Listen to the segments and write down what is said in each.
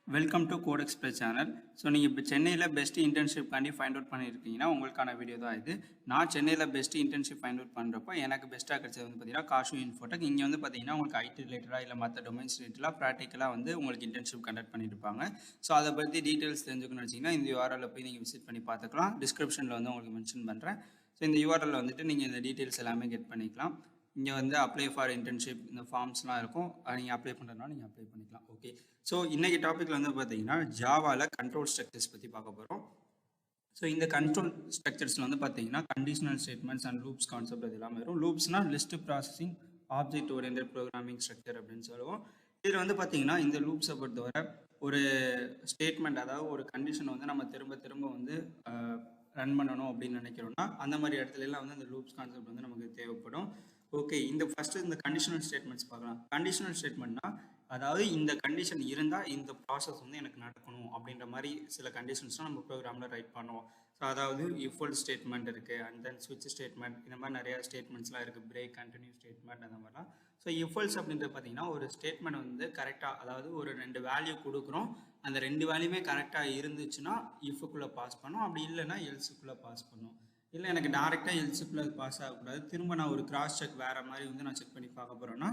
Welcome to Code Express channel. So நீங்கள் இப்போ சென்னையில் பெஸ்ட் இன்டர்ன்ஷிப் காண்டி ஃபைண்ட் அவுட் பண்ணியிருக்கீங்கன்னா உங்களுக்கான வீடியோ தான் இது. நான் சென்னையில் பெஸ்ட் இன்டர்ன்ஷிப் ஃபைண்ட் அவுட் பண்ணுறப்போ எனக்கு பெஸ்ட்டாக கிடைச்சது வந்து பார்த்தீங்கன்னா காஷு இன்ஃபோடெக். இங்கே வந்து பார்த்தீங்கன்னா உங்களுக்கு ஐடி ரிலேட்டடாக இல்லை மற்ற டொமைன்ஸ் ரிலேட்டடாக ப்ராக்டிக்கலாக வந்து உங்களுக்கு இன்டர்ன்ஷிப் கண்டக்ட் பண்ணியிருப்பாங்க. ஸோ அதை பற்றி டீட்டெயில்ஸ் தெரிஞ்சுக்கணும்னு வச்சிங்கன்னா இந்த யூஆர்எல்ல போய் நீங்கள் விசிட் பண்ணி பார்த்துக்கலாம். டிஸ்கிரிப்ஷனில் வந்து உங்களுக்கு மென்ஷன் பண்ணுறேன். ஸோ இந்த யூஆர்எல்ல வந்துட்டு நீங்கள் இந்த டீட்டெயில்ஸ் எல்லாமே கெட் பண்ணிக்கலாம். இங்கே வந்து அப்ளை ஃபார் இன்டர்ன்ஷிப் இந்த ஃபார்ம்ஸ்லாம் இருக்கும். நீங்கள் அப்ளை பண்ணுறதுனால நீங்கள் அப்ளை பண்ணிக்கலாம். ஓகே, ஸோ இன்றைக்கி டாப்பிக்கில் வந்து பார்த்தீங்கன்னா ஜாவாவில் கண்ட்ரோல் ஸ்ட்ரக்சர்ஸ் பற்றி பார்க்க போகிறோம். ஸோ இந்த கண்ட்ரோல் ஸ்ட்ரக்சர்ஸில் வந்து பார்த்தீங்கன்னா conditional statements and loops concept அது எல்லாமே வரும். லூப்ஸ்னால் list processing object oriented programming structure அப்படின்னு சொல்லுவோம். இதில் வந்து பார்த்தீங்கன்னா இந்த லூப்ஸை பொறுத்தவரை ஒரு ஸ்டேட்மெண்ட், அதாவது ஒரு கண்டிஷனை வந்து நம்ம திரும்ப திரும்ப வந்து ரன் பண்ணணும் அப்படின்னு நினைக்கிறோம்னா அந்த மாதிரி இடத்துல எல்லாம் வந்து அந்த லூப்ஸ் கான்செப்ட் வந்து நமக்கு தேவைப்படும். ஓகே, இந்த ஃபஸ்ட்டு இந்த கண்டிஷனல் ஸ்டேட்மெண்ட்ஸ் பார்க்கலாம். கண்டிஷனல் ஸ்டேட்மெண்ட்னா அதாவது இந்த கண்டிஷன் இருந்தால் இந்த ப்ராசஸ் வந்து எனக்கு நடக்கணும் அப்படின்ற மாதிரி சில கண்டிஷன்ஸ்லாம் நம்ம ப்ரோக்ராமில் ரைட் பண்ணுவோம். ஸோ அதாவது இஃபுல் ஸ்டேட்மெண்ட் இருக்குது, அண்ட் தென் ஸ்விட்ச் ஸ்டேட்மெண்ட், இந்த மாதிரி நிறையா ஸ்டேட்மெண்ட்ஸ்லாம் இருக்குது, பிரேக், கண்டினியூ ஸ்டேட்மெண்ட், அந்த மாதிரிலாம். ஸோ இஃபுல்ஸ் அப்படின்றது பார்த்தீங்கன்னா ஒரு ஸ்டேட்மெண்ட் வந்து கரெக்டாக, அதாவது ஒரு 2 வேல்யூ கொடுக்குறோம், அந்த 2 வேல்யூமே கரெக்டாக இருந்துச்சுன்னா இஃபுக்குள்ளே பாஸ் பண்ணோம், அப்படி இல்லைன்னா எல்ஸுக்குள்ளே பாஸ் பண்ணோம். இல்லை எனக்கு டேரெக்டாக எல்சிஃபில் பாஸ் ஆகக்கூடாது, திரும்ப நான் ஒரு கிராஸ் செக் வேறு மாதிரி வந்து நான் செக் பண்ணி பார்க்க போகிறேன்னா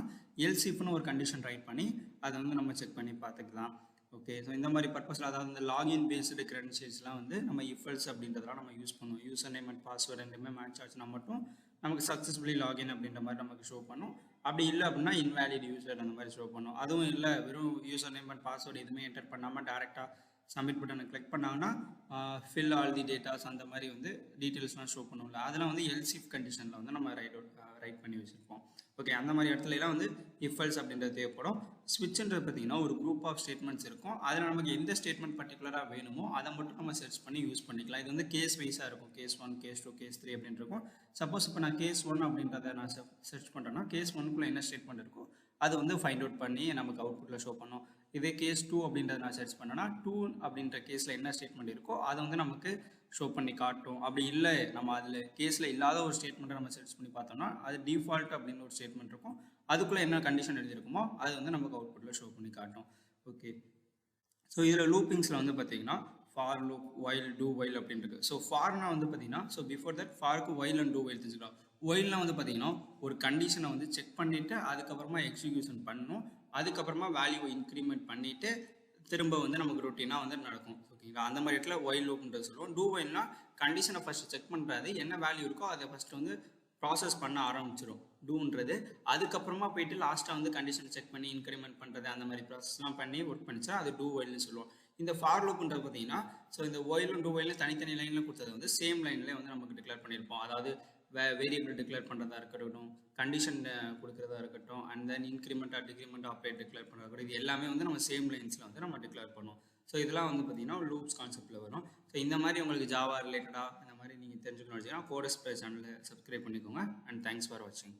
எல்சிஃப்னு ஒரு கண்டிஷன் ரைட் பண்ணி அதை வந்து நம்ம செக் பண்ணி பார்த்துக்கலாம். ஓகே, ஸோ இந்த மாதிரி பர்பஸில், அதாவது இந்த லாகின் பேஸ்டு கிரெடென்ஷியல்ஸ்லாம் வந்து நம்ம இஃபல்ஸ் அப்படின்றதெல்லாம் நம்ம யூஸ் பண்ணுவோம். யூசர் நேம் அண்ட் பாஸ்வேர்டு ரெண்டுமே மேட்ச் ஆச்சுன்னா மட்டும் நமக்கு சக்ஸஸ்ஃபுல்லி லாகின் அப்படின்ற மாதிரி நமக்கு ஷோ பண்ணும். அப்படி இல்லை அப்படின்னா இன்வேலிட் யூசர் அந்த மாதிரி ஷோ பண்ணும். அதுவும் இல்லை வெறும் யூசர் நேம் அண்ட் பாஸ்வேர்டு எதுவுமே என்டர் பண்ணாமல் டேரெக்டாக சப்மிட் பட்டனை கிளிக் பண்ணாங்கன்னா ஃபில் ஆல் தி டேட்டாஸ் அந்த மாதிரி வந்து டீட்டெயில்ஸ்லாம் ஷோ பண்ணுவோம்ல, அதெல்லாம் வந்து எல்சிஃப் கண்டிஷனில் வந்து நம்ம ரைட் பண்ணி வச்சுருப்போம். ஓகே, அந்த மாதிரி இடத்துலலாம் வந்து இஃபல்ஸ் அப்படின்றது தேவைப்படும். ஸ்விட்ச்ன்றது பார்த்தீங்கன்னா ஒரு குரூப் ஆஃப் ஸ்டேட்மெண்ட்ஸ் இருக்கும். அதில் நமக்கு எந்த ஸ்டேட்மெண்ட் பர்டிகுலராக வேணுமோ அதை மட்டும் நம்ம சர்ச் பண்ணி யூஸ் பண்ணிக்கலாம். இது வந்து கேஸ் வைஸாக இருக்கும். கேஸ் 1, கேஸ் 2, கேஸ் 3 அப்படின்னு இருக்கும். சப்போஸ் இப்போ நான் கேஸ் 1 அப்படின்றத நான் சர்ச் பண்ணுறேன்னா கேஸ் 1குள்ளே என்ன ஸ்டேட்மெண்ட் இருக்கோ அது வந்து ஃபைண்ட் அவுட் பண்ணி நமக்கு அவுட்புட்டில் ஷோ பண்ணும். இதே கேஸ் 2 அப்படின்றத நான் சர்ச் பண்ணேன்னா 2 அப்படின்ற கேஸில் என்ன ஸ்டேட்மெண்ட் இருக்கோ அதை வந்து நமக்கு ஷோ பண்ணி காட்டும். அப்படி இல்லை நம்ம அதில் கேஸில் இல்லாத ஒரு ஸ்டேட்மெண்ட்டை நம்ம சர்ச் பண்ணி பார்த்தோம்னா அது டிஃபால்ட் அப்படின்னு ஒரு ஸ்டேட்மெண்ட் இருக்கும், அதுக்குள்ளே என்ன கண்டிஷன் எழுதியிருக்குமோ அது வந்து நமக்கு அவுட்புட்டில் ஷோ பண்ணி காட்டும். ஓகே, ஸோ இதில் லூப்பிங்ஸில் வந்து பார்த்தீங்கன்னா for loop, while, do while அப்படின்றது. ஸோ ஃபார்னா வந்து பார்த்தீங்கன்னா, ஸோ பிஃபோர் தட் ஃபாருக்கு வைல் அண்ட் டூ வைல் தெரிஞ்சுக்கலாம். வைல்னால் வந்து பார்த்தீங்கன்னா ஒரு கண்டிஷனை வந்து செக் பண்ணிவிட்டு அதுக்கப்புறமா எக்ஸிக்யூஷன் பண்ணணும், அதுக்கப்புறமா வேல்யூவை இன்க்ரிமெண்ட் பண்ணிவிட்டு திரும்ப வந்து நமக்கு ரொட்டீனாக வந்து நடக்கும். ஓகேங்களா, அந்த மாதிரி இடத்துல வைல் லூப்ன்றது சொல்லுவோம். டூ வைல்னா கண்டிஷனை ஃபஸ்ட்டு செக் பண்ணுறது, என்ன வேல்யூ இருக்கோ அதை ஃபஸ்ட்டு வந்து ப்ராசஸ் பண்ண ஆரம்பிச்சிடும் டூன்றது. அதுக்கப்புறமா போயிட்டு லாஸ்ட்டாக வந்து கண்டிஷன் செக் பண்ணி இன்க்ரிமெண்ட் பண்ணுறது, அந்த மாதிரி ப்ராசஸ்லாம் பண்ணி ஒர்க் பண்ணிச்சா அது டூ வைல்னு சொல்லுவோம். இந்த ஃபார் லூப்ன்றது பார்த்தீங்கன்னா, ஸோ இந்த ஒயிலும் டூ வைலும் தனித்தனி லைனில் கொடுத்தது வந்து சேம் லைன்லேயே வந்து நமக்கு டிக்ளேர் பண்ணியிருப்போம். அதாவது வேரியபிள் டிக்ளேர் பண்ணுறதா இருக்கட்டும், கண்டிஷன் கொடுக்குறதா இருக்கட்டும், and then increment decrement operate declare பண்ணுறதா இருக்கட்டும், இது எல்லாமே வந்து நம்ம சேம் லைன்ஸில் வந்து நம்ம டிக்ளேர் பண்ணுவோம். ஸோ இதெல்லாம் வந்து பார்த்தீங்கன்னா லூப்ஸ் கான்செப்ட்டில் வரும். ஸோ இந்த மாதிரி உங்களுக்கு ஜாவா ரிலேட்டடாக இந்த மாதிரி நீங்கள் தெரிஞ்சுக்கணும் வச்சுன்னா கோட் எக்ஸ்பிரஸ் சேனலை சப்ஸ்கிரைப் பண்ணிக்கோங்க. அண்ட் தேங்க்ஸ் ஃபார் வாட்சிங்.